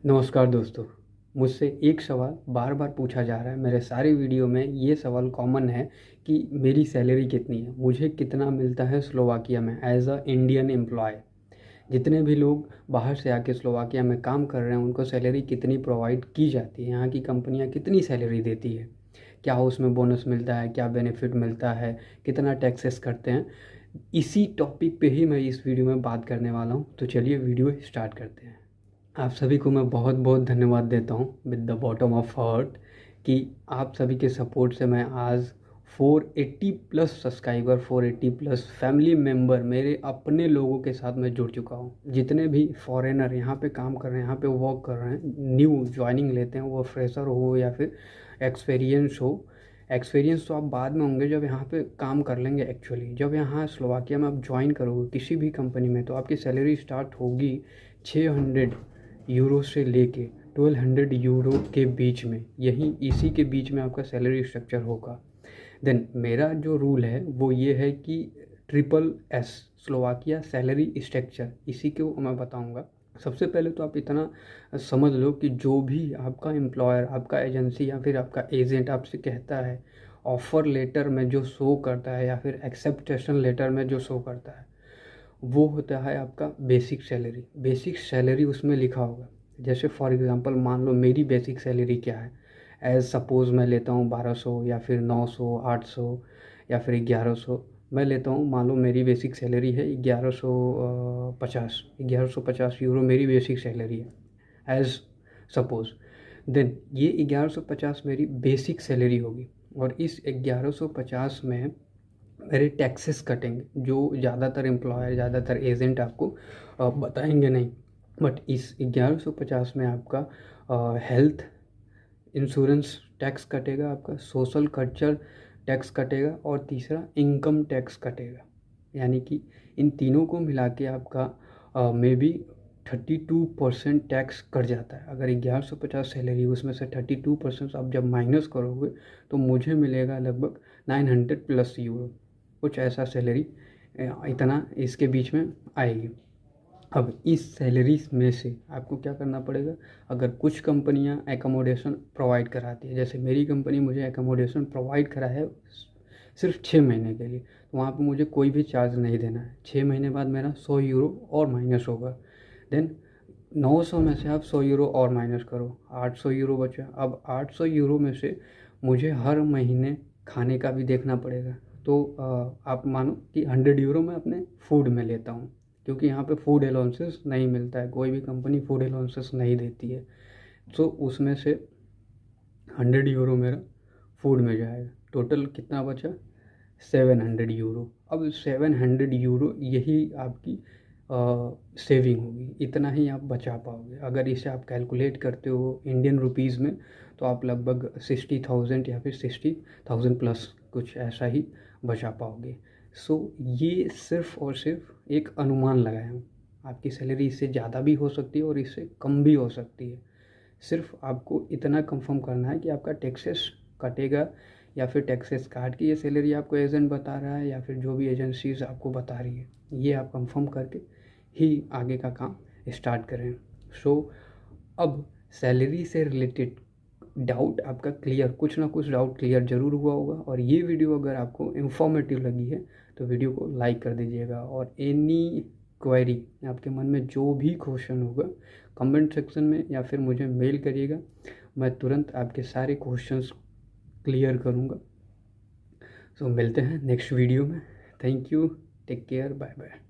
नमस्कार दोस्तों। मुझसे एक सवाल बार बार पूछा जा रहा है, मेरे सारे वीडियो में ये सवाल कॉमन है कि मेरी सैलरी कितनी है, मुझे कितना मिलता है स्लोवाकिया में एज अ इंडियन एम्प्लॉय। जितने भी लोग बाहर से आके स्लोवाकिया में काम कर रहे हैं उनको सैलरी कितनी प्रोवाइड की जाती है, यहाँ की कंपनियाँ कितनी सैलरी देती है, क्या उसमें बोनस मिलता है, क्या बेनिफिट मिलता है, कितना टैक्सेस करते हैं। इसी टॉपिक पे ही मैं इस वीडियो में बात करने वाला हूँ। तो चलिए वीडियो स्टार्ट करते हैं। आप सभी को मैं बहुत बहुत धन्यवाद देता हूँ with the bottom of heart कि आप सभी के सपोर्ट से मैं आज 480 plus subscriber, 480 plus family member, मेरे अपने लोगों के साथ मैं जुड़ चुका हूँ। जितने भी फॉरेनर यहाँ पे काम कर रहे हैं, यहाँ पे वर्क कर रहे हैं, न्यू ज्वाइनिंग लेते हैं, वो फ्रेशर हो या फिर एक्सपीरियंस हो। एक्सपीरियंस तो आप बाद में होंगे जब यहाँ पे काम कर लेंगे। एक्चुअली जब यहाँ स्लोवाकिया में आप ज्वाइन करोगे किसी भी कंपनी में तो आपकी सैलरी स्टार्ट होगी 600 यूरो से लेके 1200 यूरो के बीच में, यही इसी के बीच में आपका सैलरी स्ट्रक्चर होगा। देन मेरा जो रूल है वो ये है कि triple S Slovakia salary structure, इसी को मैं बताऊंगा। सबसे पहले तो आप इतना समझ लो कि जो भी आपका एम्प्लॉयर, आपका एजेंसी या फिर आपका एजेंट आपसे कहता है, ऑफ़र लेटर में जो शो करता है या फिर एक्सेप्टेशन लेटर में जो शो करता है वो होता है आपका बेसिक सैलरी। बेसिक सैलरी उसमें लिखा होगा। जैसे फॉर एग्ज़ाम्पल मान लो मेरी बेसिक सैलरी क्या है, एज सपोज़ मैं लेता हूँ 1200 या फिर 900, 800 या फिर 1100। मैं लेता हूँ, मान लो मेरी बेसिक सैलरी है 1150 यूरो मेरी बेसिक सैलरी है एज सपोज़। देन ये 1150 मेरी बेसिक सैलरी होगी और इस 1150 में मेरे टैक्सेस कटेंगे जो ज़्यादातर एम्प्लॉयर, ज़्यादातर एजेंट आपको बताएंगे नहीं। बट इस 1150 में आपका हेल्थ इंश्योरेंस टैक्स कटेगा, आपका सोशल कल्चर टैक्स कटेगा और तीसरा इनकम टैक्स कटेगा। यानी कि इन तीनों को मिला के आपका मे बी 32% टैक्स कट जाता है। अगर 1150 सैलरी उसमें से 32% आप जब माइनस करोगे तो मुझे मिलेगा लगभग 900 प्लस यूरो, कुछ ऐसा सैलरी इतना इसके बीच में आएगी। अब इस सैलरी में से आपको क्या करना पड़ेगा, अगर कुछ कंपनियां एकोमोडेशन प्रोवाइड कराती है, जैसे मेरी कंपनी मुझे एकोमोडेशन प्रोवाइड करा है सिर्फ 6 महीने के लिए, तो वहाँ पे मुझे कोई भी चार्ज नहीं देना है। 6 महीने बाद मेरा 100 यूरो और माइनस होगा। देन 900 में से आप 100 यूरो और माइनस करो, 800 यूरो बचा। अब 800 यूरो में से मुझे हर महीने खाने का भी देखना पड़ेगा। तो आप मानो कि 100 यूरो मैं अपने फूड में लेता हूँ, क्योंकि यहाँ पे फूड अलाउंसेस नहीं मिलता है, कोई भी कंपनी फूड अलाउंसेस नहीं देती है। तो उसमें से 100 यूरो मेरा फूड में जाएगा। टोटल कितना बचा, 700 यूरो। अब 700 यूरो यही आपकी सेविंग होगी, इतना ही आप बचा पाओगे। अगर इसे आप कैलकुलेट करते हो इंडियन रुपीज़ में तो आप लगभग 60,000 या फिर 60,000 प्लस कुछ ऐसा ही बचा पाओगे। सो ये सिर्फ़ और सिर्फ एक अनुमान लगाया हूँ। आपकी सैलरी इससे ज़्यादा भी हो सकती है और इससे कम भी हो सकती है। सिर्फ आपको इतना कंफर्म करना है कि आपका टैक्सेस कटेगा या फिर टैक्सेस काट के ये सैलरी आपको एजेंट बता रहा है या फिर जो भी एजेंसीज आपको बता रही है, ये आप कंफर्म करके ही आगे का काम स्टार्ट करें। सो अब सैलरी से रिलेटेड डाउट आपका क्लियर, कुछ ना कुछ डाउट क्लियर ज़रूर हुआ होगा। और ये वीडियो अगर आपको इन्फॉर्मेटिव लगी है तो वीडियो को लाइक कर दीजिएगा। और एनी क्वेरी, आपके मन में जो भी क्वेश्चन होगा कमेंट सेक्शन में या फिर मुझे मेल करिएगा, मैं तुरंत आपके सारे क्वेश्चंस क्लियर करूँगा। सो मिलते हैं नेक्स्ट वीडियो में। Thank you, take care, bye bye.